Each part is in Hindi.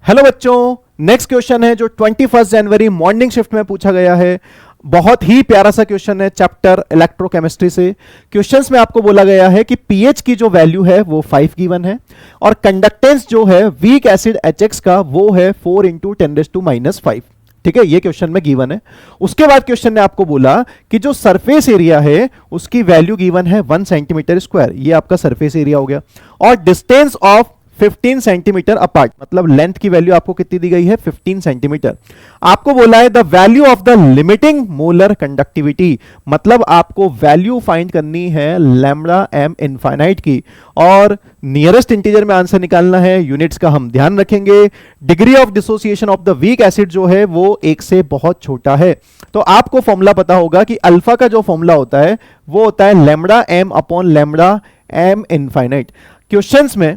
हेलो बच्चों, नेक्स्ट क्वेश्चन है जो 21 जनवरी मॉर्निंग शिफ्ट में पूछा गया है। बहुत ही प्यारा सा क्वेश्चन है चैप्टर इलेक्ट्रोकेमिस्ट्री से। क्वेश्चंस में आपको बोला गया है कि पीएच की जो वैल्यू है वो 5 गिवन है और कंडक्टेंस जो है वीक एसिड HX का वो है 4 × 10⁻⁵। ठीक है, ये क्वेश्चन में गिवन है। उसके बाद क्वेश्चन ने आपको बोला कि जो सरफेस एरिया है उसकी वैल्यू गिवन है 1 सेंटीमीटर स्क्वायर, ये आपका सरफेस एरिया हो गया, और डिस्टेंस ऑफ 15 सेंटीमीटर अपार्ट, मतलब लेंथ की वैल्यू आपको कितनी दी गई है 15 सेंटीमीटर। आपको बोला है the value of the limiting molar conductivity, मतलब आपको वैल्यू फाइंड करनी है लैम्डा एम इनफाइनाइट की, और नियरेस्ट इंटीजर में आंसर निकालना है। यूनिट्स का हम ध्यान रखेंगे। Degree of dissociation of the weak acid जो है वो 1 से बहुत छोटा है। तो आपको फॉर्मूला पता होगा कि अल्फा का जो फॉर्मूला होता है वो होता है lambda M upon lambda M infinite. Questions में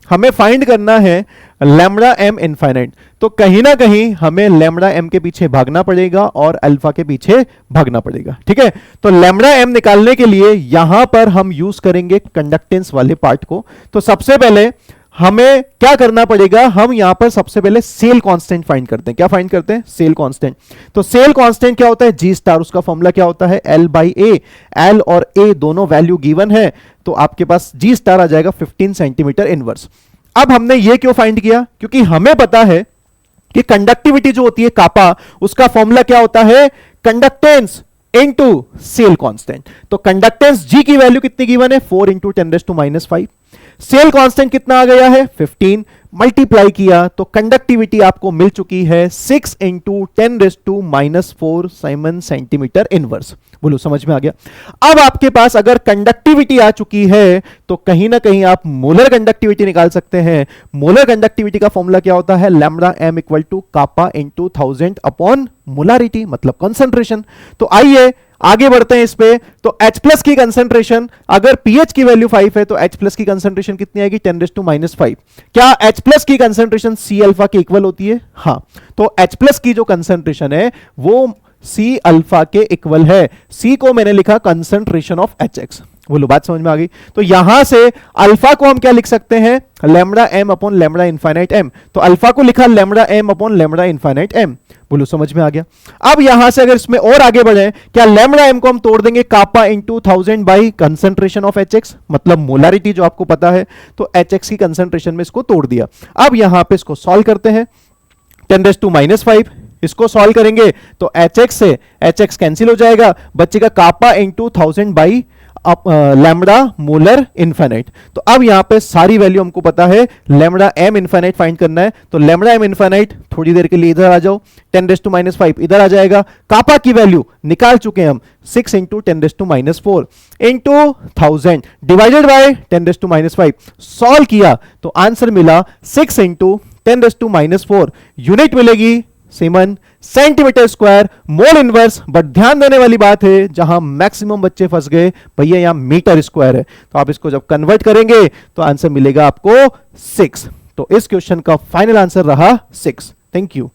हमें फाइंड करना है लैम्डा एम इनफाइनाइट, तो कहीं ना कहीं हमें लैम्डा एम के पीछे भागना पड़ेगा और अल्फा के पीछे भागना पड़ेगा। ठीक है, तो लैम्डा एम निकालने के लिए यहां पर हम यूज करेंगे कंडक्टेंस वाले पार्ट को। तो सबसे पहले हमें क्या करना पड़ेगा, हम यहां पर सबसे पहले सेल कांस्टेंट फाइंड करते हैं। क्या फाइंड करते हैं? Cell constant. तो सेल कांस्टेंट क्या होता है? जी स्टार। उसका फॉर्मूला क्या होता है? L/A। L और A दोनों वैल्यू गिवन है, तो आपके पास जी स्टार आ जाएगा 15 सेंटीमीटर इनवर्स। अब हमने ये क्यों फाइंड किया? क्योंकि हमें पता है कि कंडक्टिविटी जो होती है कापा, उसका फॉर्मूला क्या होता है? Conductance into cell constant. तो कंडक्टेंस जी की वैल्यू कितनी गिवन है? 4 × 10⁻⁵। सेल कांस्टेंट कितना आ गया है? 15। मल्टीप्लाई किया तो कंडक्टिविटी आपको मिल चुकी है 6 × 10⁻⁴ साइमन सेंटीमीटर इनवर्स। बोलो, समझ में आ गया? अब आपके पास अगर कंडक्टिविटी आ चुकी है तो कहीं ना कहीं आप मोलर कंडक्टिविटी निकाल सकते हैं। मोलर कंडक्टिविटी का फॉर्मूला क्या होता है? Lambda M equal to kappa into 1000 upon molarity, मतलब कंसंट्रेशन। तो आइए आगे बढ़ते हैं इस पे। तो H+ की कंसंट्रेशन, अगर pH की वैल्यू 5 है तो H+ की कंसंट्रेशन कितनी आएगी? 10⁻⁵। क्या H+ की कंसंट्रेशन C अल्फा के इक्वल होती है? हां, तो H+ की जो कंसंट्रेशन है वो C अल्फा के इक्वल है। C को मैंने लिखा कंसंट्रेशन ऑफ HX। बोलो, बात समझ में आ गई? तो यहां से अल्फा को हम क्या लिख सकते हैं? Lambda M upon lambda infinite M. तो अल्फा को लिखा lambda M upon lambda infinite M. बोलो, समझ में आ गया? अब यहां से अगर इसमें और आगे बढ़े, क्या लैम्डा एम को हम तोड़ देंगे kappa into 1000 by concentration of HX, मतलब मोलारिटी जो आपको पता है, तो HX की कंसंट्रेशन में इसको तोड़ दिया। अब यहां पे इसको सॉल्व करते हैं। 10⁻⁵, इसको सॉल्व करेंगे तो HX से HX कैंसिल हो जाएगा, बचेगा kappa into 1000 by lambda molar infinite. तो अब यहां पे सारी वैल्यू हमको पता है, लैम्डा एम इनफाइनाइट फाइंड करना है। तो लैम्डा एम इनफाइनाइट, थोड़ी देर के लिए इधर आ जाओ, 10⁻⁵ इधर आ जाएगा। कापा की वैल्यू निकाल चुके हैं हम, 6 × 10⁻⁴ इंटू 1000 डिवाइडेड बाय 10⁻⁵। सॉल्व किया तो आंसर मिला 6 × 10⁻⁴। यूनिट मिलेगी semen centimetre square mole inverse. But ध्यान देने वाली बात है, जहां मैक्सिमम बच्चे फंस गए, भैया यहां मीटर स्क्वायर है, तो आप इसको जब कन्वर्ट करेंगे तो आंसर मिलेगा आपको 6। तो इस क्वेश्चन का फाइनल आंसर रहा 6। Thank you.